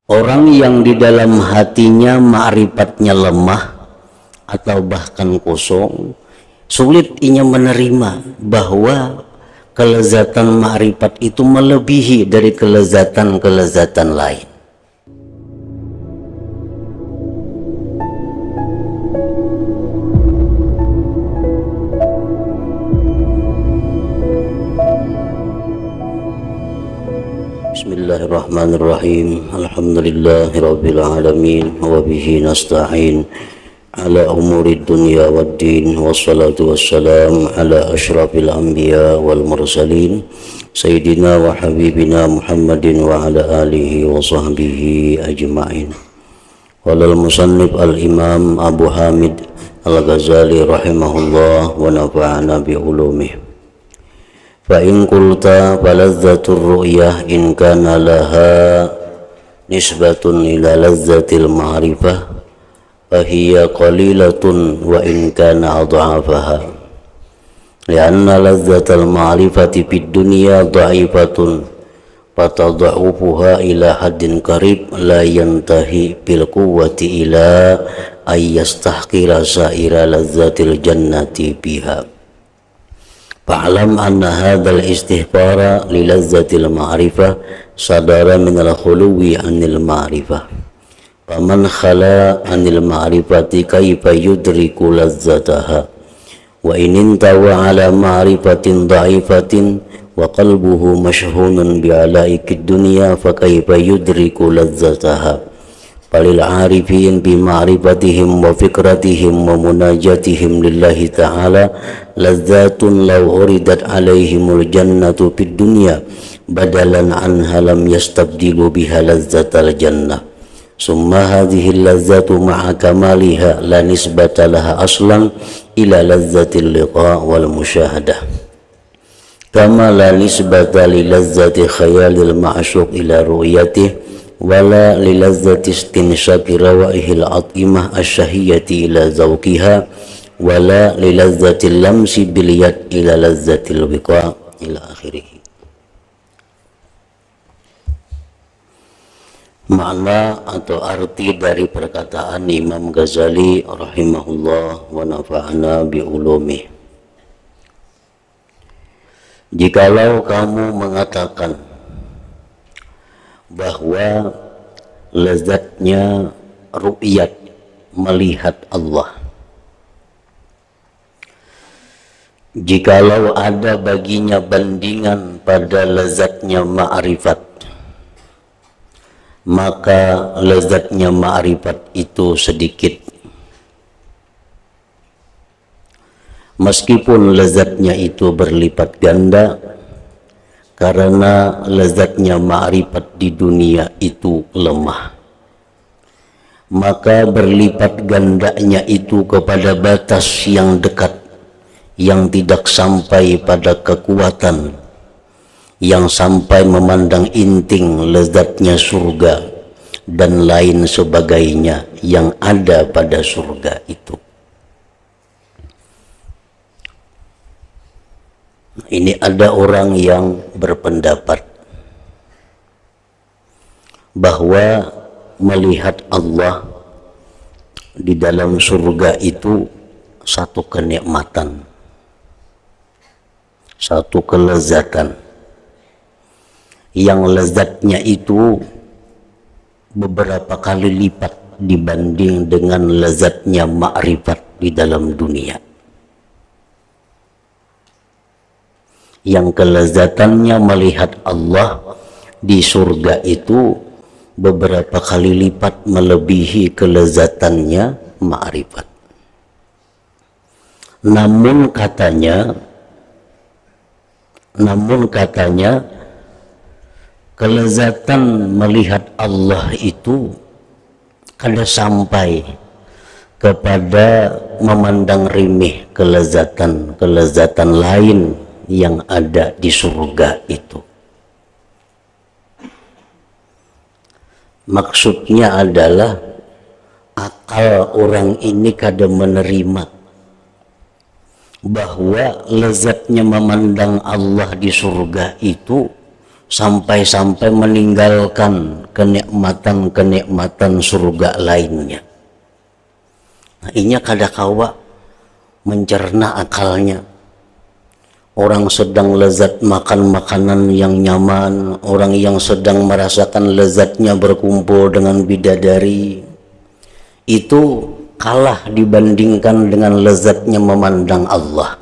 Orang yang di dalam hatinya ma'rifatnya lemah atau bahkan kosong, sulit ia menerima bahwa kelezatan ma'rifat itu melebihi dari kelezatan-kelezatan lain. Bismillahirrahmanirrahim. Alhamdulillahirabbil alamin wa bihi nasta'in ala umurid dunya waddin, wassalatu wassalam ala asyrafil anbiya wal mursalin sayyidina wa habibina Muhammadin wa ala alihi wa sahbihi ajma'in. Walal musannif al-imam Abu Hamid al-Ghazali rahimahullah wa nafa'ana bi ulumih. Fa in qulta falazzatur ru'yah in kana laha nisbatun ila lazzatil ma'rifah fa hiya qalilatun wa in kana adhafaha lianna lazzatal ma'rifati fid dunya dha'ifatun fatad'ufuha ila haddin qarib la yantahi bil quwwati ila ay yastahqira sa'ira lazzatil jannati biha. Fa'lam anna hadzal istihqara li lazzatil ma'rifah sadara minal khuluwi anil ma'rifah. Faman khala anil ma'rifati kaifa yudriku lazzataha wa in intawa ala ma'rifatin dha'ifatin wa qalbuhu mashhunun bi alaikid dunya fa kaifa yudriku lazzataha. Falil arifin bi ma'rifatihim wa fikratihim wa munajatihim lillahi ta'ala lazzatun law uridat alaihimul jannatu fid dunya badalan anha lam yastabdilu biha lazzatal jannah summa hadhihi lazzatu ma'a kamaliha la nisbata laha aslan ila lazzatil liqa wal musyahadah kama la nisbata li lazzati khayalil ma'syuq ila ru'yatihi wala lilazzati istinsyaqi rawaihil at'imah asyahiyati ila zawqiha wala lilazzati lamsi bil yad ila lazzatil wiqa ila akhirih. Makna atau arti dari perkataan Imam Ghazali rahimahullah wa nafa'ana bi ulumih. Jikalau kamu mengatakan bahwa lezatnya ru'yat melihat Allah, jikalau ada baginya bandingan pada lezatnya ma'rifat, maka lezatnya ma'rifat itu sedikit. Meskipun lezatnya itu berlipat ganda, karena lezatnya ma'rifat di dunia itu lemah, maka berlipat gandanya itu kepada batas yang dekat, yang tidak sampai pada kekuatan, yang sampai memandang inting lezatnya surga dan lain sebagainya yang ada pada surga itu. Ini ada orang yang berpendapat bahwa melihat Allah di dalam surga itu satu kenikmatan, satu kelezatan, yang lezatnya itu beberapa kali lipat dibanding dengan lezatnya ma'rifat di dalam dunia. Yang kelezatannya melihat Allah di surga itu beberapa kali lipat melebihi kelezatannya ma'rifat. Namun katanya kelezatan melihat Allah itu kada sampai kepada memandang remeh kelezatan lain yang ada di surga itu. Maksudnya adalah akal orang ini kada menerima bahwa lezatnya memandang Allah di surga itu sampai-sampai meninggalkan kenikmatan-kenikmatan surga lainnya. Nah, inya kadakawa mencerna akalnya. Orang sedang lezat makan makanan yang nyaman, orang yang sedang merasakan lezatnya berkumpul dengan bidadari, itu kalah dibandingkan dengan lezatnya memandang Allah.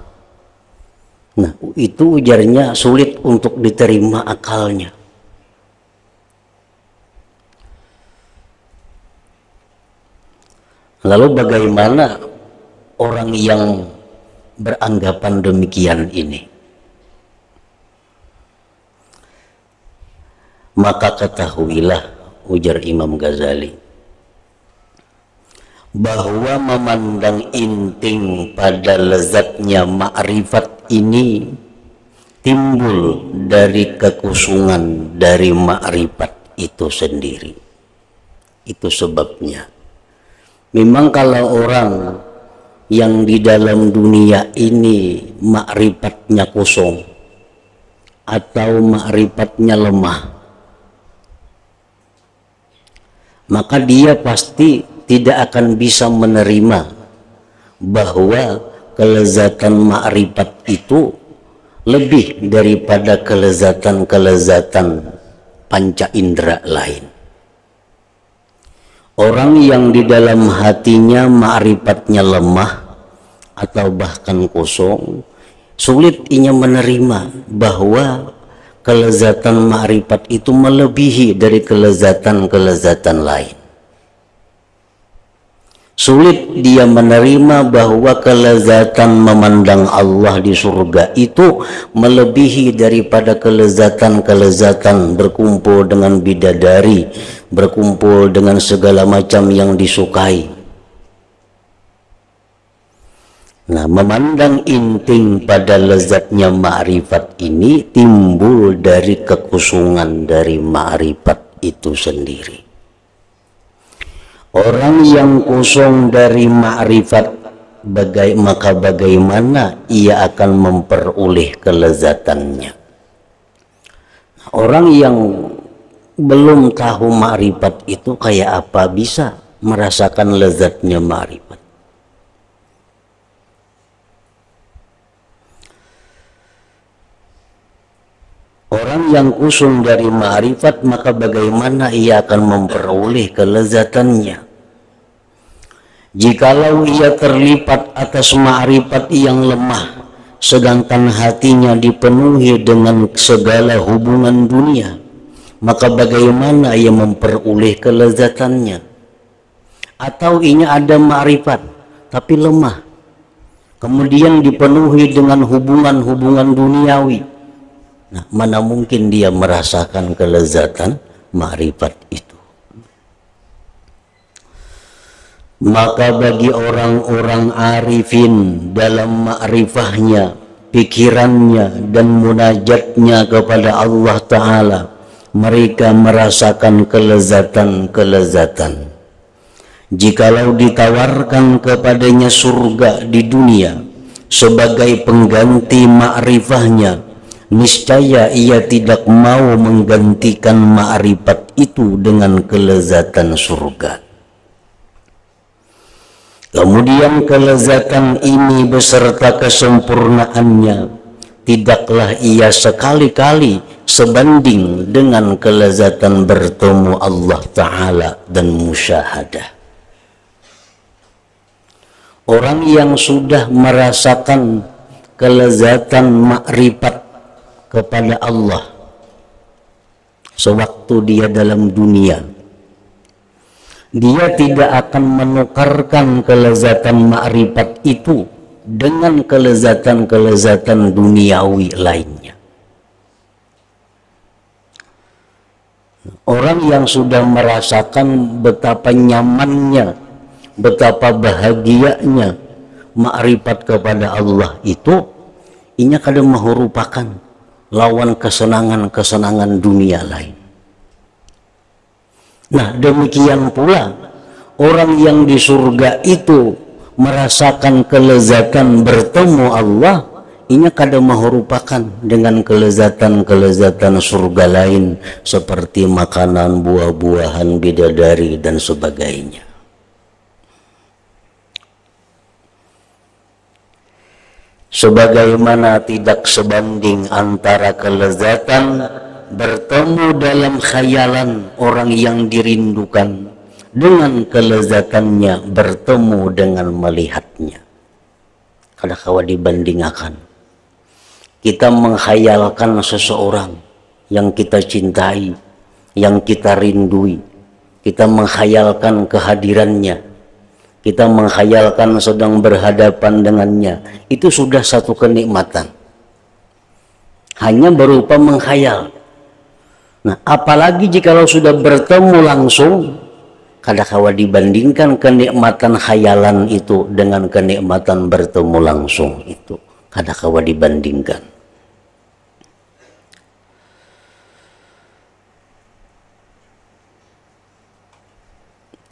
Nah, itu ujarnya sulit untuk diterima akalnya. Lalu bagaimana orang yang beranggapan demikian ini? Maka ketahuilah, ujar Imam Ghazali, bahwa memandang inting pada lezatnya ma'rifat ini timbul dari kekusungan dari ma'rifat itu sendiri. Itu sebabnya. Memang kalau orang yang di dalam dunia ini ma'rifatnya kosong atau ma'rifatnya lemah, maka dia pasti tidak akan bisa menerima bahwa kelezatan ma'rifat itu lebih daripada kelezatan-kelezatan panca indera lain. Orang yang di dalam hatinya ma'rifatnya lemah atau bahkan kosong, sulit inya menerima bahwa kelezatan ma'rifat itu melebihi dari kelezatan-kelezatan lain. Sulit dia menerima bahwa kelezatan memandang Allah di surga itu melebihi daripada kelezatan-kelezatan berkumpul dengan bidadari, berkumpul dengan segala macam yang disukai. Nah, memandang inting pada lezatnya ma'rifat ini timbul dari kekusungan dari ma'rifat itu sendiri. Orang yang kosong dari ma'rifat, maka bagaimana ia akan memperoleh kelezatannya? Orang yang belum tahu ma'rifat itu kayak apa bisa merasakan lezatnya ma'rifat? Orang yang kosong dari ma'rifat, maka bagaimana ia akan memperoleh kelezatannya? Jikalau ia terlipat atas ma'rifat yang lemah, sedangkan hatinya dipenuhi dengan segala hubungan dunia, maka bagaimana ia memperoleh kelezatannya? Atau ia ada ma'rifat tapi lemah, kemudian dipenuhi dengan hubungan-hubungan duniawi. Nah, mana mungkin dia merasakan kelezatan ma'rifat itu? Maka bagi orang-orang arifin dalam ma'rifahnya, pikirannya dan munajatnya kepada Allah Ta'ala, mereka merasakan kelezatan-kelezatan. Jikalau ditawarkan kepadanya surga di dunia sebagai pengganti ma'rifahnya, niscaya ia tidak mau menggantikan ma'rifat itu dengan kelezatan surga. Kemudian kelezatan ini beserta kesempurnaannya tidaklah ia sekali-kali sebanding dengan kelezatan bertemu Allah Ta'ala dan musyahadah. Orang yang sudah merasakan kelezatan ma'rifat kepada Allah sewaktu dia dalam dunia, dia tidak akan menukarkan kelezatan ma'rifat itu dengan kelezatan-kelezatan duniawi lainnya. Orang yang sudah merasakan betapa nyamannya, betapa bahagianya ma'rifat kepada Allah itu, inya kadang merupakan lawan kesenangan-kesenangan dunia lain. Nah, demikian pula orang yang di surga itu merasakan kelezatan bertemu Allah, inya kada merupakan dengan kelezatan-kelezatan surga lain seperti makanan, buah-buahan, bidadari dan sebagainya. Sebagaimana tidak sebanding antara kelezatan bertemu dalam khayalan orang yang dirindukan dengan kelezatannya bertemu dengan melihatnya. Kada kawa dibandingkan. Kita menghayalkan seseorang yang kita cintai, yang kita rindui. Kita menghayalkan kehadirannya. Kita menghayalkan sedang berhadapan dengannya. Itu sudah satu kenikmatan. Hanya berupa menghayal. Nah, apalagi jikalau sudah bertemu langsung, kada kawa dibandingkan kenikmatan khayalan itu dengan kenikmatan bertemu langsung itu. Kada kawa dibandingkan.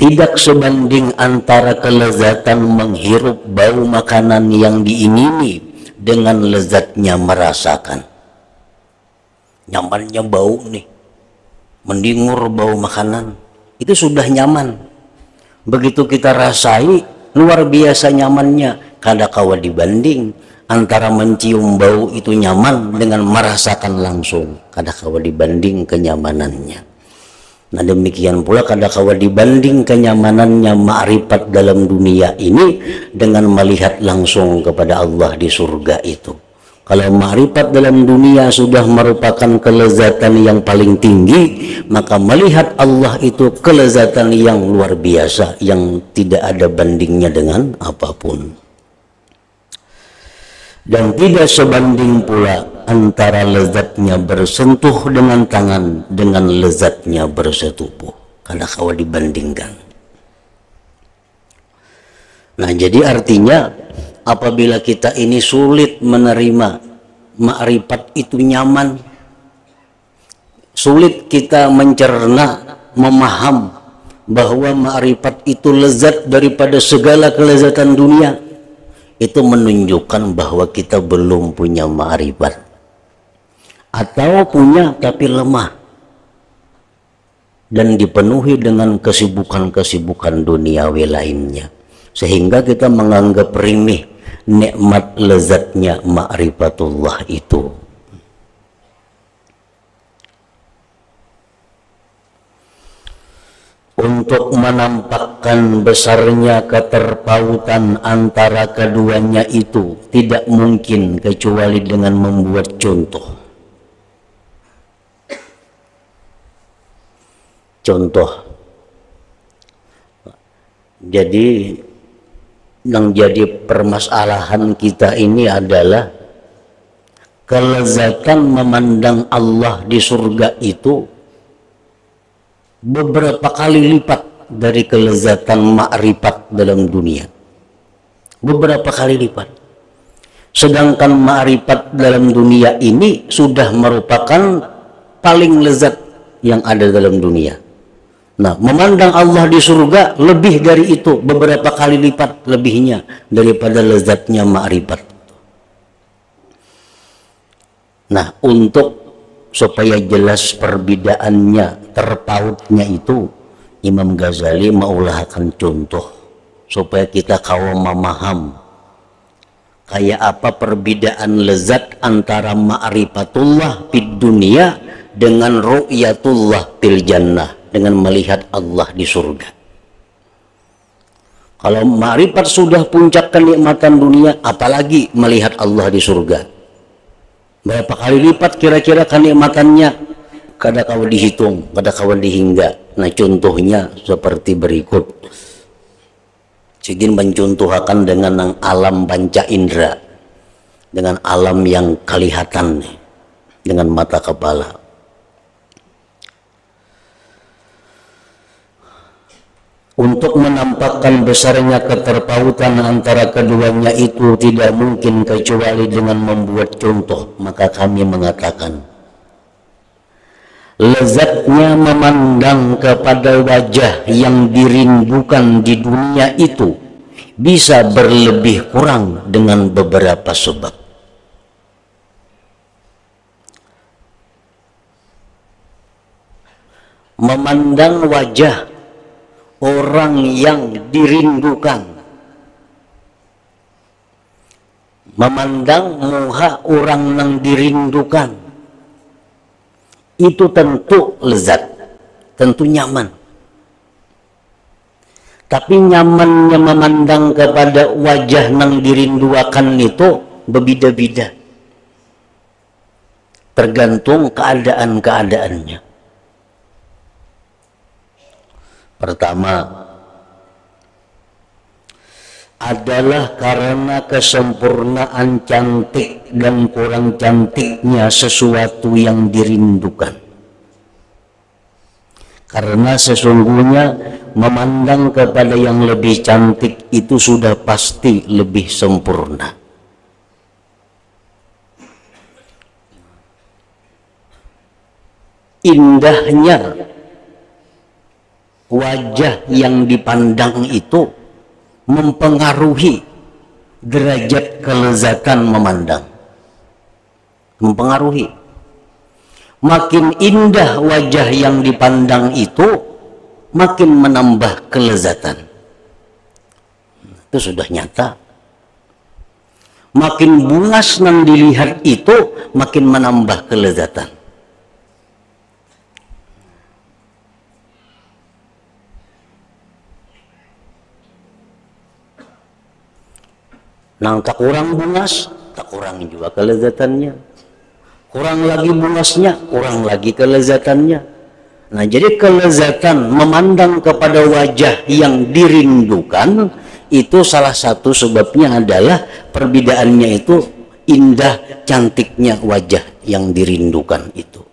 Tidak sebanding antara kelezatan menghirup bau makanan yang diingini dengan lezatnya merasakan. Nyamannya bau nih, mendengur bau makanan, itu sudah nyaman. Begitu kita rasai, luar biasa nyamannya. Kada kawa dibanding antara mencium bau itu nyaman dengan merasakan langsung. Kada kawa dibanding kenyamanannya. Nah demikian pula kada kawa dibanding kenyamanannya ma'rifat dalam dunia ini dengan melihat langsung kepada Allah di surga itu. Kalau ma'rifat dalam dunia sudah merupakan kelezatan yang paling tinggi, maka melihat Allah itu kelezatan yang luar biasa, yang tidak ada bandingnya dengan apapun. Dan tidak sebanding pula antara lezatnya bersentuh dengan tangan dengan lezatnya bersetubuh. Kada kawa dibandingkan. Nah jadi artinya apabila kita ini sulit menerima ma'rifat itu nyaman, sulit kita mencerna, memaham bahwa ma'rifat itu lezat daripada segala kelezatan dunia, itu menunjukkan bahwa kita belum punya ma'rifat, atau punya tapi lemah dan dipenuhi dengan kesibukan-kesibukan duniawi lainnya, sehingga kita menganggap remeh nikmat lezatnya ma'rifatullah itu. Untuk menampakkan besarnya keterpautan antara keduanya itu tidak mungkin kecuali dengan membuat contoh. Jadi yang jadi permasalahan kita ini adalah kelezatan memandang Allah di surga itu beberapa kali lipat dari kelezatan ma'rifat dalam dunia. Beberapa kali lipat. Sedangkan ma'rifat dalam dunia ini sudah merupakan paling lezat yang ada dalam dunia. Nah, memandang Allah di surga lebih dari itu, beberapa kali lipat lebihnya daripada lezatnya ma'rifat. Nah, untuk supaya jelas perbedaannya, terpautnya itu, Imam Ghazali maulahkan contoh supaya kita kawa memaham kayak apa perbedaan lezat antara ma'rifatullah fid dunia dengan ru'yatullah fil jannah, dengan melihat Allah di surga. Kalau ma'rifat sudah puncak kenikmatan dunia, apalagi melihat Allah di surga. Berapa kali lipat kira-kira kenikmatannya? Kada kawa dihitung, kada kawa dihingga. Nah contohnya seperti berikut. Sidin mencontohkan dengan alam panca indera, dengan alam yang kelihatan dengan mata kepala. Untuk menampakkan besarnya keterpautan antara keduanya itu tidak mungkin kecuali dengan membuat contoh. Maka kami mengatakan, lezatnya memandang kepada wajah yang dirindukan di dunia itu bisa berlebih kurang dengan beberapa sebab. memandang wajah orang yang dirindukan, memandang muka orang yang dirindukan, itu tentu lezat, tentu nyaman. Tapi nyamannya memandang kepada wajah yang dirindukan itu berbeda-beda, tergantung keadaan-keadaannya. Pertama adalah karena kesempurnaan cantik dan kurang cantiknya sesuatu yang dirindukan. Karena sesungguhnya memandang kepada yang lebih cantik itu sudah pasti lebih sempurna. Indahnya wajah yang dipandang itu mempengaruhi derajat kelezatan memandang. Mempengaruhi. Makin indah wajah yang dipandang itu, makin menambah kelezatan. Itu sudah nyata. Makin bungas yang dilihat itu, makin menambah kelezatan. Nang tak kurang bungas, tak kurang juga kelezatannya. Kurang lagi bungasnya, kurang lagi kelezatannya. Nah, jadi kelezatan memandang kepada wajah yang dirindukan, itu salah satu sebabnya adalah perbedaannya itu indah cantiknya wajah yang dirindukan itu.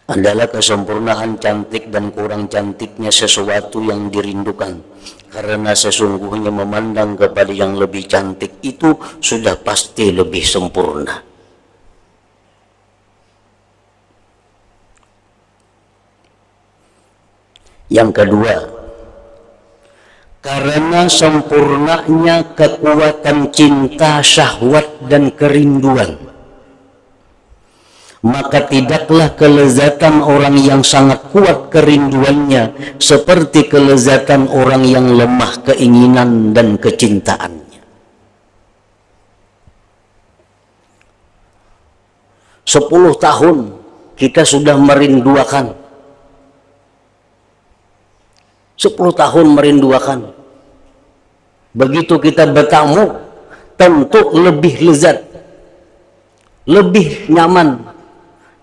Adalah kesempurnaan cantik dan kurang cantiknya sesuatu yang dirindukan. Karena sesungguhnya memandang kepada yang lebih cantik itu sudah pasti lebih sempurna. Yang kedua, karena sempurnanya kekuatan cinta, syahwat, dan kerinduan, maka tidaklah kelezatan orang yang sangat kuat kerinduannya seperti kelezatan orang yang lemah keinginan dan kecintaannya. 10 tahun kita sudah merindukan. 10 tahun merindukan. Begitu kita bertemu, tentu lebih lezat, lebih nyaman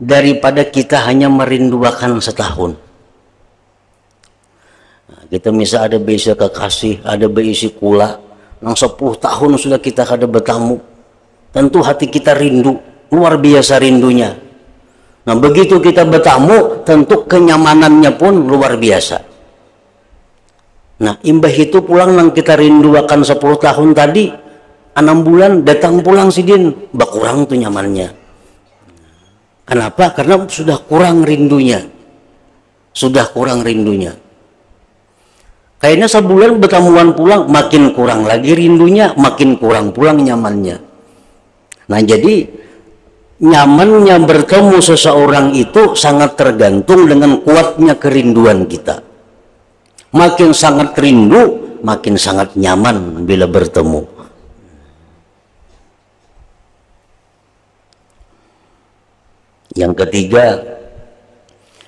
daripada kita hanya merindukan setahun. Nah, kita misal ada bisa kekasih, ada berisi kula, nang 10 tahun sudah kita kada bertamu, tentu hati kita rindu, luar biasa rindunya. Nah, begitu kita bertamu, tentu kenyamanannya pun luar biasa. Nah, imbah itu pulang nang kita rindukan 10 tahun tadi, 6 bulan datang pulang sidin, bakurang tuh nyamannya. Kenapa? Karena sudah kurang rindunya. Sudah kurang rindunya. Kayaknya sebulan bertamuan pulang, makin kurang lagi rindunya, makin kurang pulang nyamannya. Nah, jadi nyamannya bertemu seseorang itu sangat tergantung dengan kuatnya kerinduan kita. Makin sangat rindu, makin sangat nyaman bila bertemu. Yang ketiga,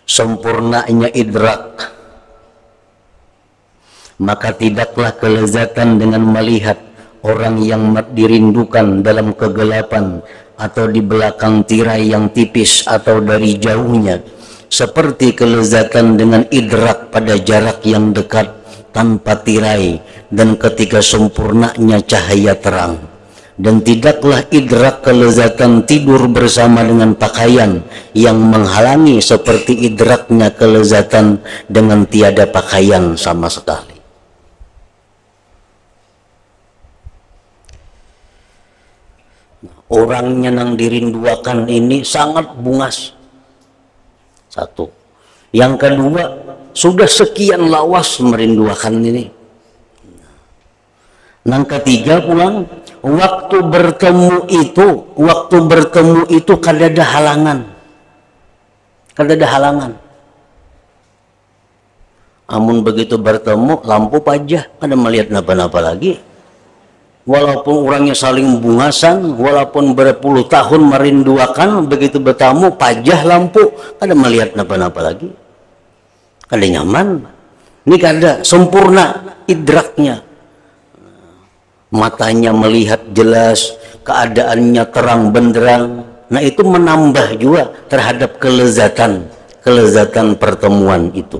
sempurnanya idrak. Maka tidaklah kelezatan dengan melihat orang yang dirindukan dalam kegelapan atau di belakang tirai yang tipis atau dari jauhnya, seperti kelezatan dengan idrak pada jarak yang dekat tanpa tirai dan ketika sempurnanya cahaya terang. Dan tidaklah idrak kelezatan tidur bersama dengan pakaian yang menghalangi seperti idraknya kelezatan dengan tiada pakaian sama sekali. Orangnya yang dirindukan ini sangat bungas. Satu. Yang kedua, sudah sekian lawas merindukan ini. Yang ketiga pulang, waktu bertemu itu kada ada halangan. Amun begitu bertemu lampu pajah, kada melihat napa-napa lagi. Walaupun orangnya saling bungasan, walaupun berpuluh tahun merinduakan, begitu bertemu pajah lampu, kada melihat napa-napa lagi. Kada nyaman. Ini kada sempurna idraknya. Matanya melihat jelas, keadaannya terang benderang. Nah, itu menambah juga terhadap kelezatan pertemuan itu.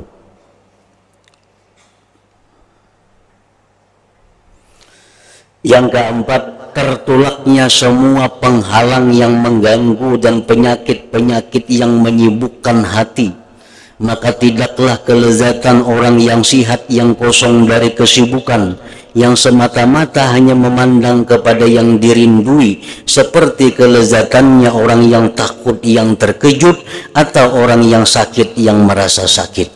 Yang keempat, tertolaknya semua penghalang yang mengganggu dan penyakit-penyakit yang menyibukkan hati. Maka tidaklah kelezatan orang yang sihat, yang kosong dari kesibukan, yang semata-mata hanya memandang kepada yang dirindui, seperti kelezatannya orang yang takut, yang terkejut, atau orang yang sakit, yang merasa sakit,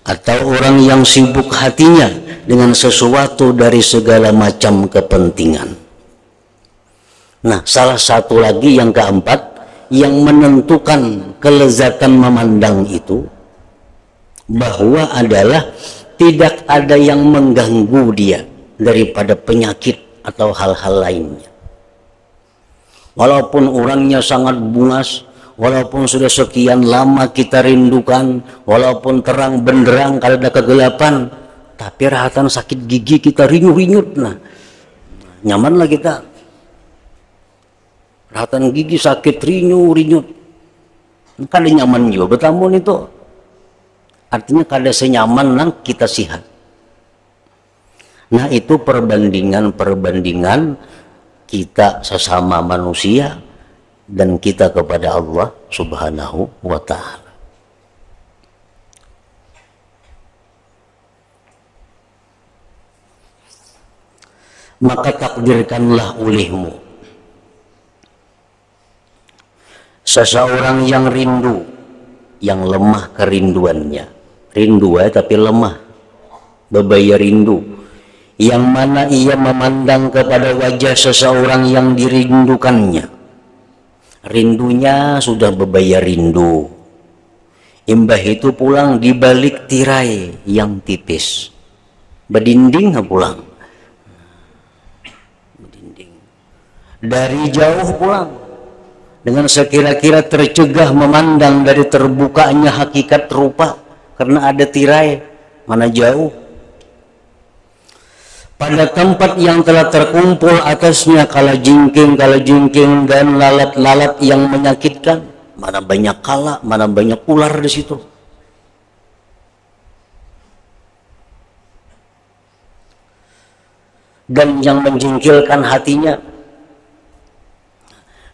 atau orang yang sibuk hatinya dengan sesuatu dari segala macam kepentingan. Nah, salah satu lagi yang keempat yang menentukan kelezatan memandang itu, bahwa adalah tidak ada yang mengganggu dia daripada penyakit atau hal-hal lainnya. Walaupun orangnya sangat bungas, walaupun sudah sekian lama kita rindukan, walaupun terang benderang kalau ada kegelapan, tapi rahatan sakit gigi kita rinyut-rinyut, nah nyamanlah kita. Rahatan gigi sakit rinyut-rinyut, kada nyaman juga bertamu itu. Artinya kada senyaman nang kita sihat. Nah, itu perbandingan kita sesama manusia dan kita kepada Allah Subhanahu wa ta'ala. Maka takdirkanlah olehmu seseorang yang rindu, yang lemah kerinduannya, rindu tapi lemah, bebaya rindu, yang mana ia memandang kepada wajah seseorang yang dirindukannya, rindunya sudah bebaya rindu, imbah itu pulang di balik tirai yang tipis, berdinding pulang, dari jauh pulang, dengan sekira-kira tercegah memandang dari terbukanya hakikat rupa, karena ada tirai, mana jauh. Pada tempat yang telah terkumpul atasnya kalajengking dan lalat-lalat yang menyakitkan, mana banyak kala, mana banyak ular di situ. Dan yang menjengkelkan hatinya,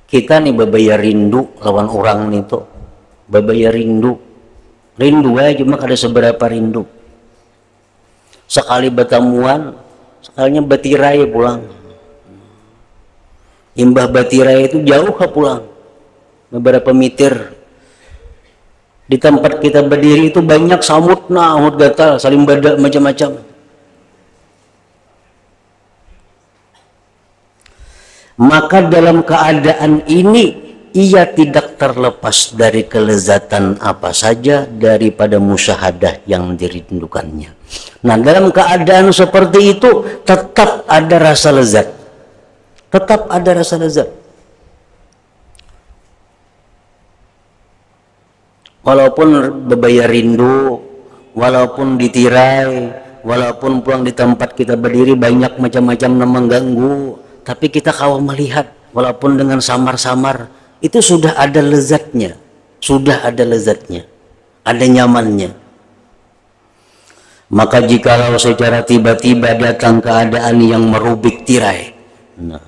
kita nih bebaya rindu lawan orang nih tuh, bebaya rindu aja cuma ada seberapa rindu. Sekali bertemuan, sekalinya batirai pulang. Imbah batirai itu jauh ke pulang, beberapa meter. Di tempat kita berdiri itu banyak samut, hut gatal, saling badak macam-macam. Maka dalam keadaan ini ia tidak terlepas dari kelezatan apa saja daripada musyahadah yang dirindukannya. Nah, dalam keadaan seperti itu tetap ada rasa lezat, tetap ada rasa lezat. Walaupun bebaya rindu, walaupun ditirai, walaupun pulang di tempat kita berdiri banyak macam-macam yang mengganggu, tapi kita kalau melihat walaupun dengan samar-samar itu sudah ada lezatnya, ada nyamannya. Maka jikalau secara tiba-tiba datang keadaan yang merubik tirai, nah,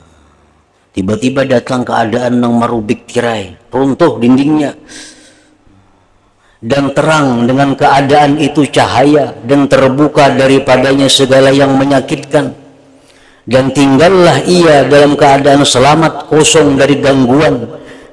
tiba-tiba datang keadaan yang merubik tirai, runtuh dindingnya, dan terang dengan keadaan itu cahaya dan terbuka daripadanya segala yang menyakitkan, dan tinggallah ia dalam keadaan selamat, kosong dari gangguan,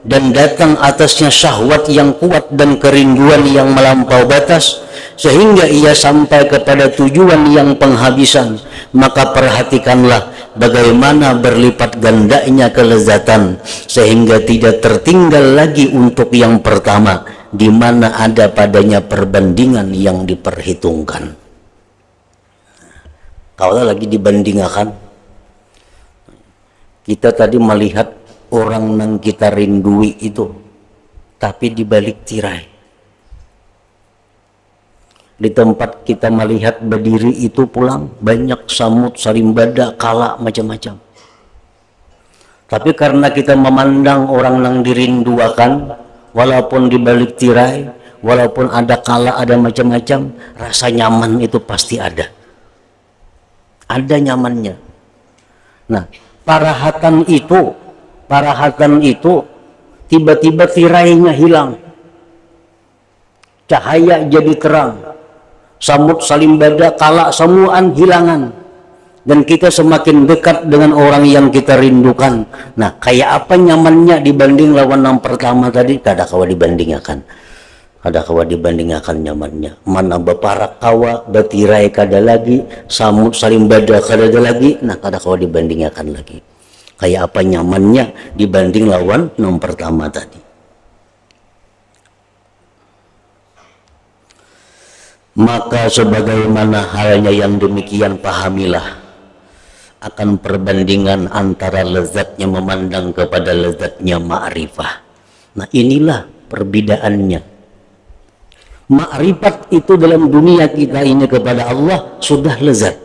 dan datang atasnya syahwat yang kuat dan kerinduan yang melampau batas sehingga ia sampai kepada tujuan yang penghabisan, maka perhatikanlah bagaimana berlipat gandanya kelezatan sehingga tidak tertinggal lagi untuk yang pertama, di mana ada padanya perbandingan yang diperhitungkan. Kalau lagi dibandingkan, kita tadi melihat orang yang kita rindui itu, tapi di balik tirai, di tempat kita melihat berdiri itu pulang banyak samut, sarimbada, kala, macam-macam. Tapi karena kita memandang orang yang dirinduakan, walaupun di balik tirai, walaupun ada kala, ada macam-macam, rasa nyaman itu pasti ada nyamannya. Nah, parahatan itu tiba-tiba tirainya hilang, cahaya jadi terang, samut, salimbada, kala, semuaan hilangan, dan kita semakin dekat dengan orang yang kita rindukan. Nah, kayak apa nyamannya dibanding lawan yang pertama tadi? Kada kawa dibandingkan nyamannya. Mana baparak kawa, batirai kada lagi, samut, salimbada kada ada lagi. Nah, kada kawa dibandingkan lagi. Kayak apa nyamannya dibanding lawan yang pertama tadi. Maka sebagaimana halnya yang demikian, pahamilah akan perbandingan antara lezatnya memandang kepada lezatnya ma'rifah. Nah, inilah perbedaannya. Ma'rifat itu dalam dunia kita ini kepada Allah sudah lezat.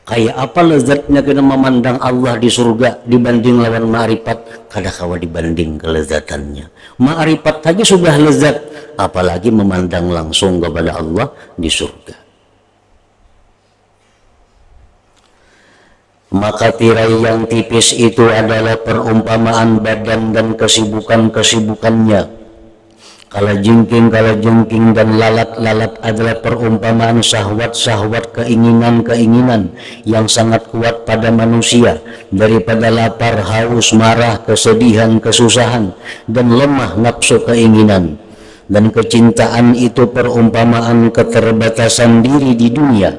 Kayak apa lezatnya kita memandang Allah di surga dibanding lawan ma'rifat, kada kawa dibanding kelezatannya. Ma'rifat saja sudah lezat, apalagi memandang langsung kepada Allah di surga. Maka tirai yang tipis itu adalah perumpamaan badan dan kesibukan-kesibukannya. Kalajengking dan lalat-lalat adalah perumpamaan syahwat-syahwat, keinginan-keinginan yang sangat kuat pada manusia, daripada lapar, haus, marah, kesedihan, kesusahan, dan lemah nafsu keinginan. Dan kecintaan itu perumpamaan keterbatasan diri di dunia,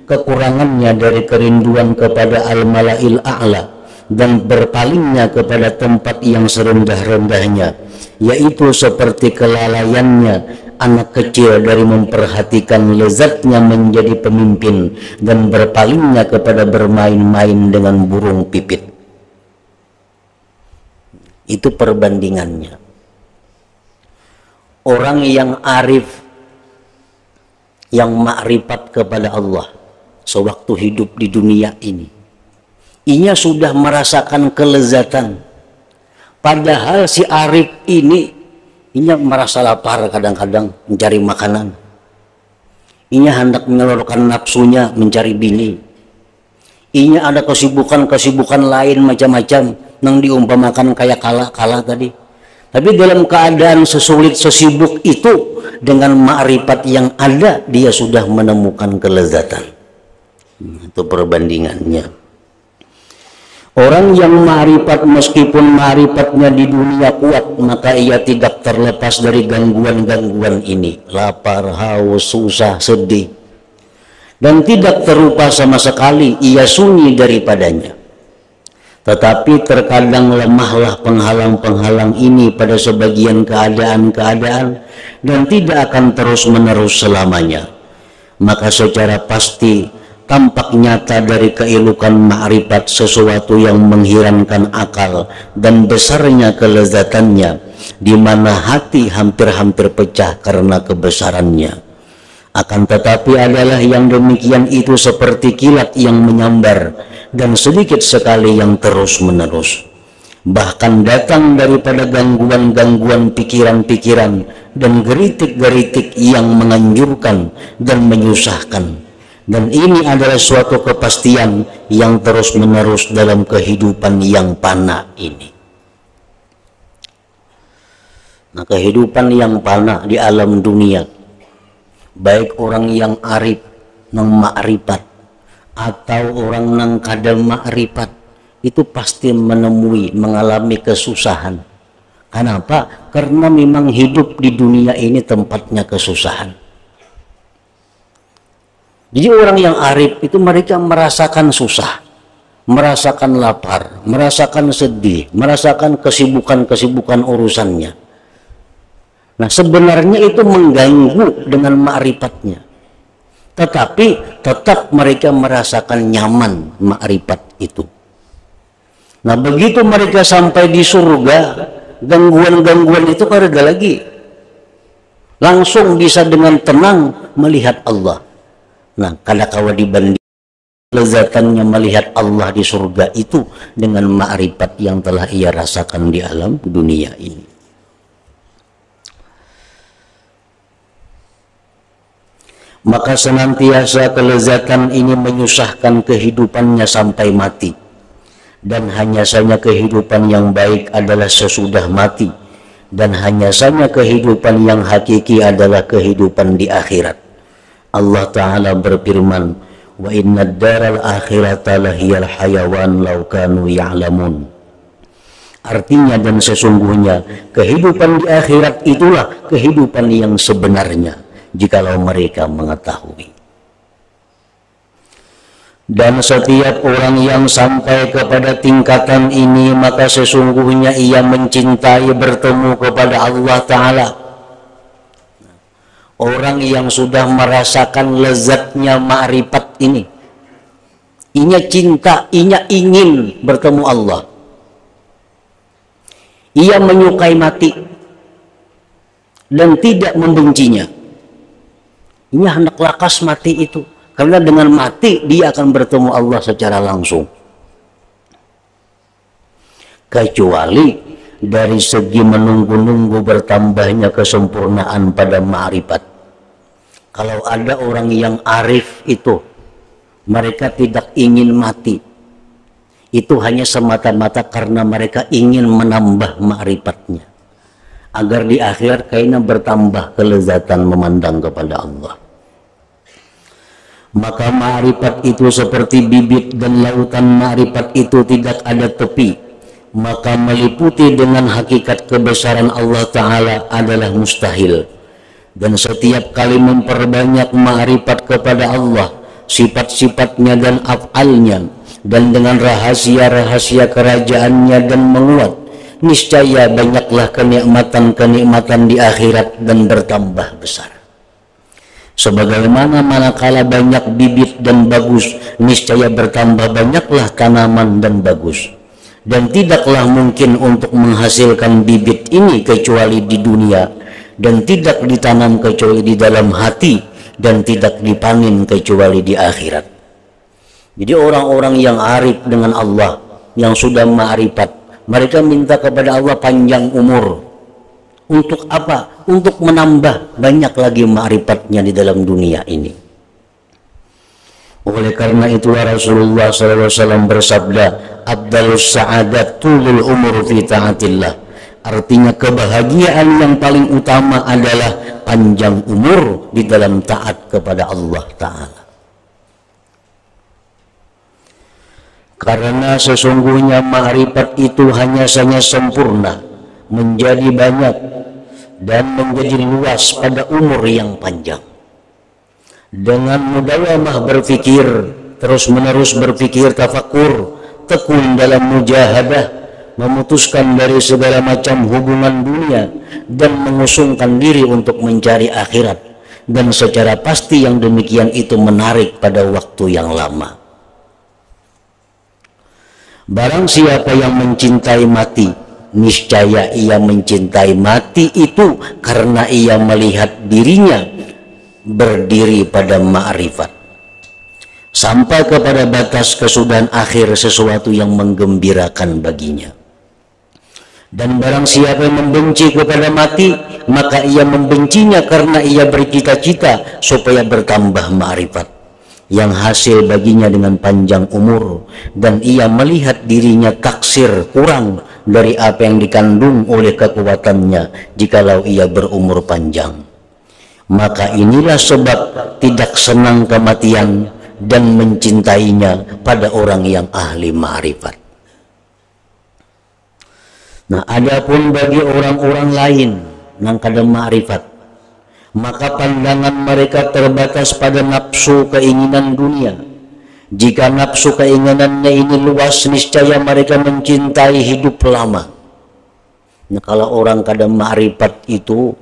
kekurangannya dari kerinduan kepada al-mala'il a'la, dan berpalingnya kepada tempat yang serendah-rendahnya, yaitu seperti kelalaiannya anak kecil dari memperhatikan lezatnya menjadi pemimpin dan berpalingnya kepada bermain-main dengan burung pipit. Itu perbandingannya. Orang yang arif, yang ma'rifat kepada Allah sewaktu hidup di dunia ini, ia sudah merasakan kelezatan. Padahal si arif ini, ia merasa lapar kadang-kadang mencari makanan. Ia hendak menyalurkan nafsunya mencari bini. Ia ada kesibukan-kesibukan lain macam-macam yang diumpamakan kayak kala tadi. Tapi dalam keadaan sesulit sesibuk itu, dengan ma'rifat yang ada, dia sudah menemukan kelezatan. Itu perbandingannya. Orang yang ma'rifat, meskipun ma'rifatnya di dunia kuat, maka ia tidak terlepas dari gangguan-gangguan ini. Lapar, haus, susah, sedih. Dan tidak terlupa sama sekali, ia sunyi daripadanya. Tetapi terkadang lemahlah penghalang-penghalang ini pada sebagian keadaan-keadaan, dan tidak akan terus-menerus selamanya. Maka secara pasti tampak nyata dari keelukan ma'rifat sesuatu yang mengherankan akal dan besarnya kelezatannya, di mana hati hampir-hampir pecah karena kebesarannya. Akan tetapi adalah yang demikian itu seperti kilat yang menyambar, dan sedikit sekali yang terus-menerus. Bahkan datang daripada gangguan-gangguan pikiran-pikiran dan geritik-geritik yang menganjurkan dan menyusahkan. Dan ini adalah suatu kepastian yang terus-menerus dalam kehidupan yang fana ini. Nah, kehidupan yang fana di alam dunia, baik orang yang arif nang ma'rifat atau orang nang kada ma'rifat, itu pasti mengalami kesusahan. Kenapa? Karena memang hidup di dunia ini tempatnya kesusahan. Jadi orang yang arif itu mereka merasakan susah, merasakan lapar, merasakan sedih, merasakan kesibukan-kesibukan urusannya. Nah, sebenarnya itu mengganggu dengan ma'rifatnya. Tetapi tetap mereka merasakan nyaman ma'rifat itu. Nah, begitu mereka sampai di surga, gangguan-gangguan itu kan ada lagi. Langsung bisa dengan tenang melihat Allah. Nah, kalau dibanding lezatannya melihat Allah di surga itu dengan ma'rifat yang telah ia rasakan di alam dunia ini. Maka senantiasa kelezatan ini menyusahkan kehidupannya sampai mati. Dan hanya saja kehidupan yang baik adalah sesudah mati. Dan hanya saja kehidupan yang hakiki adalah kehidupan di akhirat. Allah Ta'ala berfirman, wa inna daral akhirata lahiyal hayawan law kanu ya'lamun. Artinya dan sesungguhnya kehidupan di akhirat itulah kehidupan yang sebenarnya jikalau mereka mengetahui. Dan setiap orang yang sampai kepada tingkatan ini maka sesungguhnya ia mencintai bertemu kepada Allah Ta'ala. Orang yang sudah merasakan lezatnya ma'rifat ini, inya cinta, inya ingin bertemu Allah. Ia menyukai mati dan tidak membencinya. Inya hendak lakas mati itu, karena dengan mati dia akan bertemu Allah secara langsung. Kecuali dari segi menunggu-nunggu bertambahnya kesempurnaan pada ma'rifat. Kalau ada orang yang arif itu, mereka tidak ingin mati. Itu hanya semata-mata karena mereka ingin menambah ma'rifatnya. Agar di akhirat kayaknya bertambah kelezatan memandang kepada Allah. Maka ma'rifat itu seperti bibit dan lautan ma'rifat itu tidak ada tepi. Maka meliputi dengan hakikat kebesaran Allah Ta'ala adalah mustahil. Dan setiap kali memperbanyak ma'rifat kepada Allah, sifat-sifatnya dan af'alnya, dan dengan rahasia-rahasia kerajaannya dan menguat, niscaya banyaklah kenikmatan-kenikmatan di akhirat dan bertambah besar. Sebagaimana manakala banyak bibit dan bagus, niscaya bertambah banyaklah tanaman dan bagus. Dan tidaklah mungkin untuk menghasilkan bibit ini kecuali di dunia, dan tidak ditanam kecuali di dalam hati, dan tidak dipanen kecuali di akhirat. Jadi orang-orang yang arif dengan Allah, yang sudah ma'rifat, mereka minta kepada Allah panjang umur. Untuk apa? Untuk menambah banyak lagi ma'rifatnya di dalam dunia ini. Oleh karena itulah Rasulullah SAW bersabda, Abdalus sa'adat tulul umur fi ta'atillah. Artinya kebahagiaan yang paling utama adalah panjang umur di dalam taat kepada Allah Ta'ala. Karena sesungguhnya ma'rifat itu hanya saja sempurna, menjadi banyak, dan menjadi luas pada umur yang panjang. Dengan mudawamah berfikir, terus-menerus berfikir tafakur, tekun dalam mujahadah, memutuskan dari segala macam hubungan dunia dan mengusungkan diri untuk mencari akhirat, dan secara pasti yang demikian itu menarik pada waktu yang lama. Barang siapa yang mencintai mati, niscaya ia mencintai mati itu karena ia melihat dirinya berdiri pada ma'rifat sampai kepada batas kesudahan akhir sesuatu yang menggembirakan baginya. Dan barang siapa yang membenci kepada mati, maka ia membencinya karena ia bercita-cita supaya bertambah ma'rifat, yang hasil baginya dengan panjang umur, dan ia melihat dirinya taksir kurang dari apa yang dikandung oleh kekuatannya jikalau ia berumur panjang. Maka inilah sebab tidak senang kematian dan mencintainya pada orang yang ahli ma'rifat. Nah, adapun bagi orang-orang lain nang kada ma'rifat, maka pandangan mereka terbatas pada nafsu keinginan dunia. Jika nafsu keinginannya ini luas, niscaya mereka mencintai hidup lama. Nah, kalau orang kada ma'rifat itu,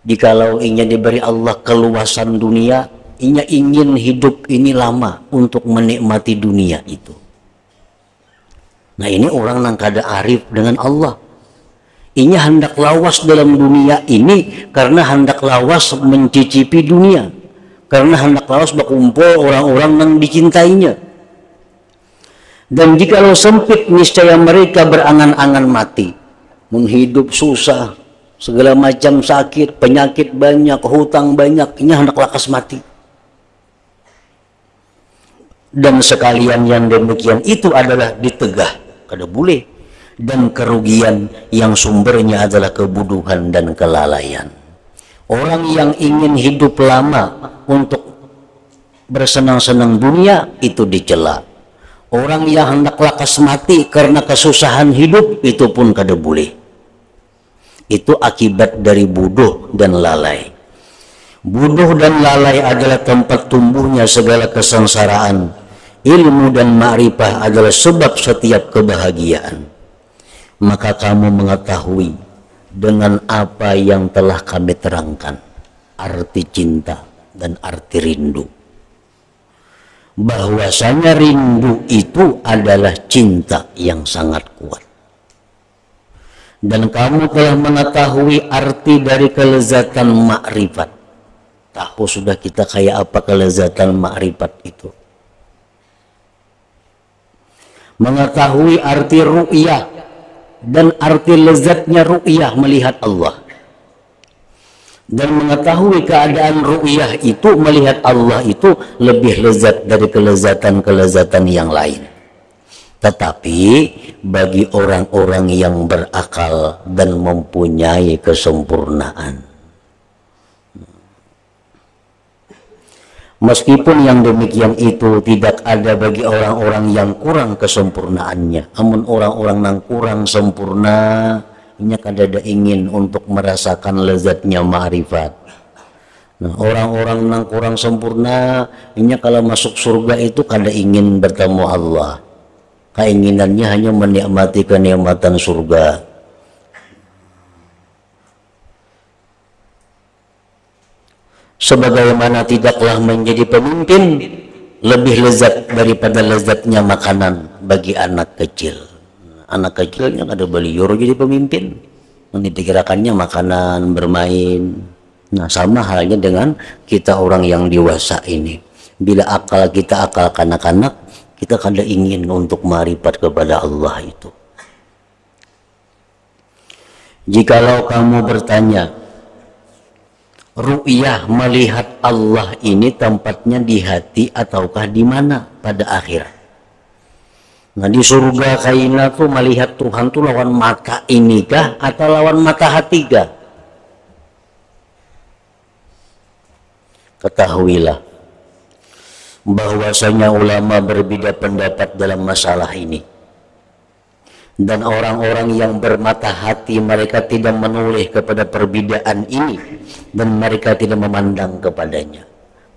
jikalau inya diberi Allah keluasan dunia, inya ingin hidup ini lama untuk menikmati dunia itu. Nah, ini orang yang kada arif dengan Allah. Inya hendak lawas dalam dunia ini karena hendak lawas mencicipi dunia, karena hendak lawas berkumpul orang-orang yang dicintainya. Dan jikalau sempit, niscaya mereka berangan-angan mati, menghidup susah, segala macam sakit, penyakit banyak, hutang banyak, inya hendak lakas mati. Dan sekalian yang demikian itu adalah ditegah, kada boleh, dan kerugian yang sumbernya adalah kebodohan dan kelalaian. Orang yang ingin hidup lama untuk bersenang-senang dunia itu dicela. Orang yang hendak lakas mati karena kesusahan hidup itu pun kada boleh. Itu akibat dari bodoh dan lalai. Bodoh dan lalai adalah tempat tumbuhnya segala kesengsaraan. Ilmu dan ma'rifah adalah sebab setiap kebahagiaan. Maka kamu mengetahui dengan apa yang telah kami terangkan, arti cinta dan arti rindu. Bahwasanya rindu itu adalah cinta yang sangat kuat. Dan kamu telah mengetahui arti dari kelezatan makrifat. Tahu sudah kita kayak apa kelezatan makrifat itu. Mengetahui arti ru'yah dan arti lezatnya ru'yah melihat Allah. Dan mengetahui keadaan ru'yah itu, melihat Allah itu lebih lezat dari kelezatan-kelezatan yang lain. Tetapi bagi orang-orang yang berakal dan mempunyai kesempurnaan, meskipun yang demikian itu tidak ada bagi orang-orang yang kurang kesempurnaannya. Amun orang-orang yang kurang sempurna, inya kada ada ingin untuk merasakan lezatnya ma'rifat. Nah, orang-orang yang kurang sempurna, inya kalau masuk surga itu kada ingin bertemu Allah. Keinginannya hanya menikmati kenikmatan surga. Sebagaimana tidaklah menjadi pemimpin lebih lezat daripada lezatnya makanan bagi anak kecil. Anak kecilnya ada beliur jadi pemimpin, nanti dikirakannya makanan, bermain. Nah, sama halnya dengan kita orang yang dewasa ini. Bila akal kita akal kanak-kanak, kita kada ingin untuk ma'rifat kepada Allah itu. Jikalau kamu bertanya, ru'yah melihat Allah ini tempatnya di hati ataukah di mana pada akhirat? Nah, di surga kaina tuh melihat Tuhan tuh lawan mata ini kah atau lawan mata hati kah? Ketahuilah bahwasanya ulama berbeda pendapat dalam masalah ini. Dan orang-orang yang bermata hati mereka tidak menoleh kepada perbedaan ini dan mereka tidak memandang kepadanya.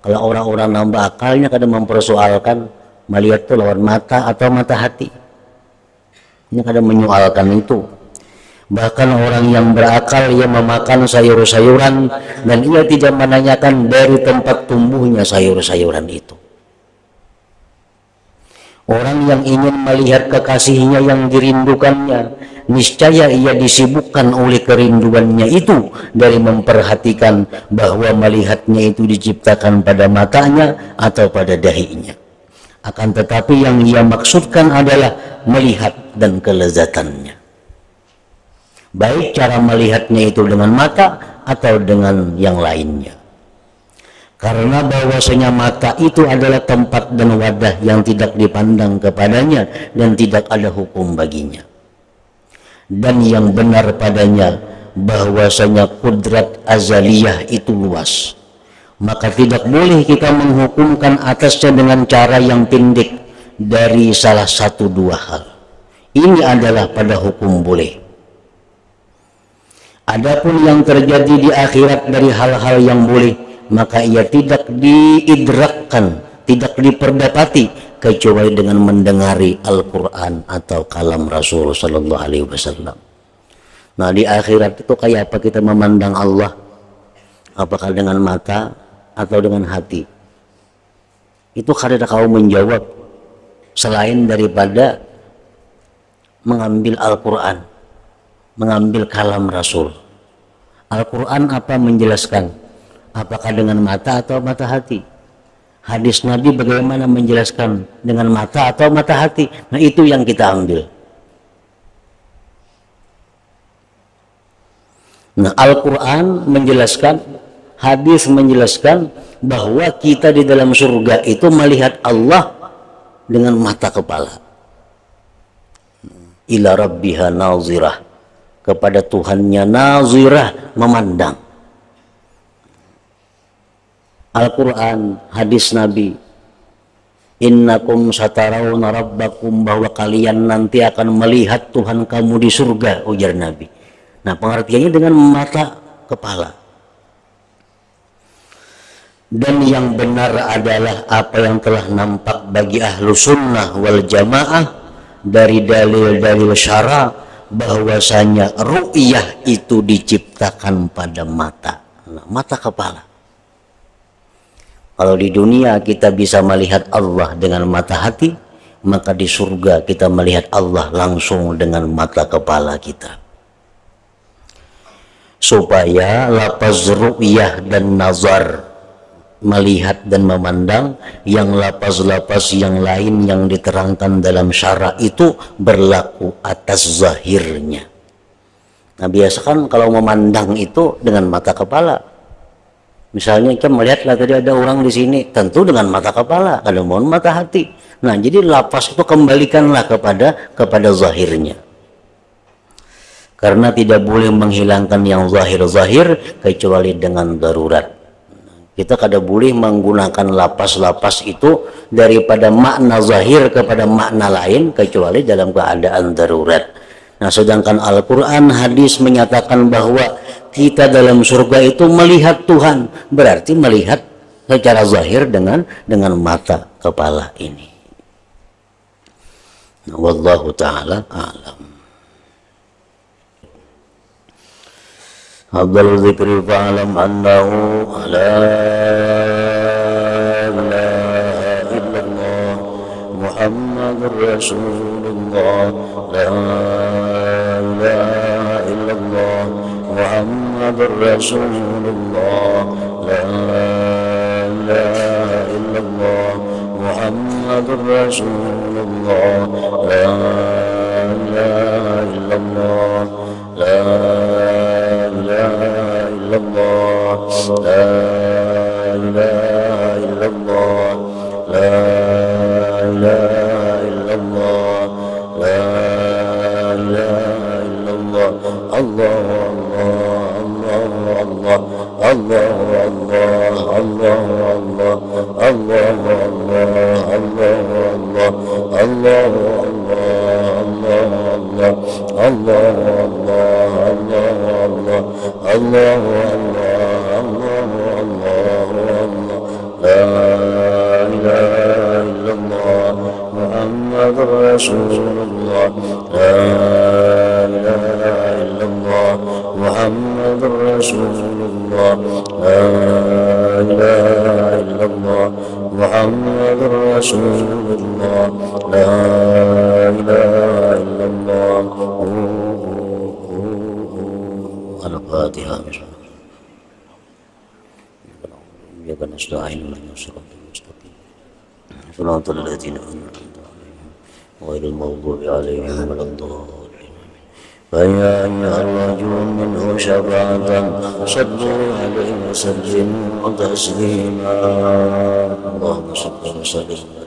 Kalau orang-orang nambah akalnya kadang mempersoalkan melihat itu lawan mata atau mata hati. Ini kadang menyoalkan itu. Bahkan orang yang berakal ia memakan sayur-sayuran dan ia tidak menanyakan dari tempat tumbuhnya sayur-sayuran itu. Orang yang ingin melihat kekasihnya yang dirindukannya, niscaya ia disibukkan oleh kerinduannya itu dari memperhatikan bahwa melihatnya itu diciptakan pada matanya atau pada dahinya. Akan tetapi yang ia maksudkan adalah melihat dan kelezatannya. Baik cara melihatnya itu dengan mata atau dengan yang lainnya. Karena bahwasanya mata itu adalah tempat dan wadah yang tidak dipandang kepadanya dan tidak ada hukum baginya. Dan yang benar padanya bahwasanya kudrat azaliyah itu luas. Maka tidak boleh kita menghukumkan atasnya dengan cara yang pendek dari salah satu dua hal. Ini adalah pada hukum boleh. Adapun yang terjadi di akhirat dari hal-hal yang boleh, maka ia tidak diidrakkan, tidak diperdapati kecuali dengan mendengari Al-Quran atau kalam Rasul Sallallahu Alaihi Wasallam. Nah, di akhirat itu kayak apa kita memandang Allah? Apakah dengan mata atau dengan hati? Itu kada kau menjawab selain daripada mengambil Al-Quran, mengambil kalam Rasul. Al-Quran apa menjelaskan? Apakah dengan mata atau mata hati? Hadis Nabi bagaimana menjelaskan, dengan mata atau mata hati? Nah, itu yang kita ambil. Nah, Al-Quran menjelaskan, hadis menjelaskan bahwa kita di dalam surga itu melihat Allah dengan mata kepala. Ila rabbiha nazirah, kepada Tuhannya nazirah, memandang. Al-Quran, hadis Nabi, innakum satarawna rabbakum, bahwa kalian nanti akan melihat Tuhan kamu di surga, ujar Nabi. Nah, pengertiannya dengan mata kepala. Dan yang benar adalah apa yang telah nampak bagi ahlu sunnah wal jamaah dari dalil-dalil syara, bahwasanya ru'yah itu diciptakan pada mata, mata kepala. Kalau di dunia kita bisa melihat Allah dengan mata hati, maka di surga kita melihat Allah langsung dengan mata kepala kita. Supaya lafaz ru'yah dan nazar, melihat dan memandang, yang lafaz-lafaz yang lain yang diterangkan dalam syara itu berlaku atas zahirnya. Nah, biasa kan kalau memandang itu dengan mata kepala. Misalnya kita melihatlah tadi ada orang di sini, tentu dengan mata kepala, kalau mohon mata hati. Nah, jadi lafaz itu kembalikanlah kepada zahirnya. Karena tidak boleh menghilangkan yang zahir-zahir kecuali dengan darurat. Kita kada boleh menggunakan lafaz-lafaz itu daripada makna zahir kepada makna lain kecuali dalam keadaan darurat. Nah, sedangkan Al-Quran, hadis menyatakan bahwa kita dalam surga itu melihat Tuhan, berarti melihat secara zahir dengan mata kepala ini. Wallahu ta'ala a'lam. Abdul zikri fa'alam annahu la ilaha illallah Muhammadur Rasulullah, la ilaha illallah Muhammadur Rasulullah, la ilaha illallah Muhammadur Rasulullah, la ilaha illallah, la ilaha illallah, la ilaha illallah, la ilaha illallah, la ilaha illallah. Allah Allah Allah Allah Allah Allah Allah Allah Allah Rasulullah, la ilaha illallah Muhammadur Rasulullah, la ilaha illallah Muhammadur Rasulullah, la ilaha illallah. Al-Fatihah. Ya kan nasta'inu min siratal mustaqim. Shiratal ladzina an'amta 'alaihim ghairil maghdubi 'alaihim waladdallin. فيا أيها الرجل منه شفاعة صلوا عليه وسلموا تسليما اللهم صل وسلم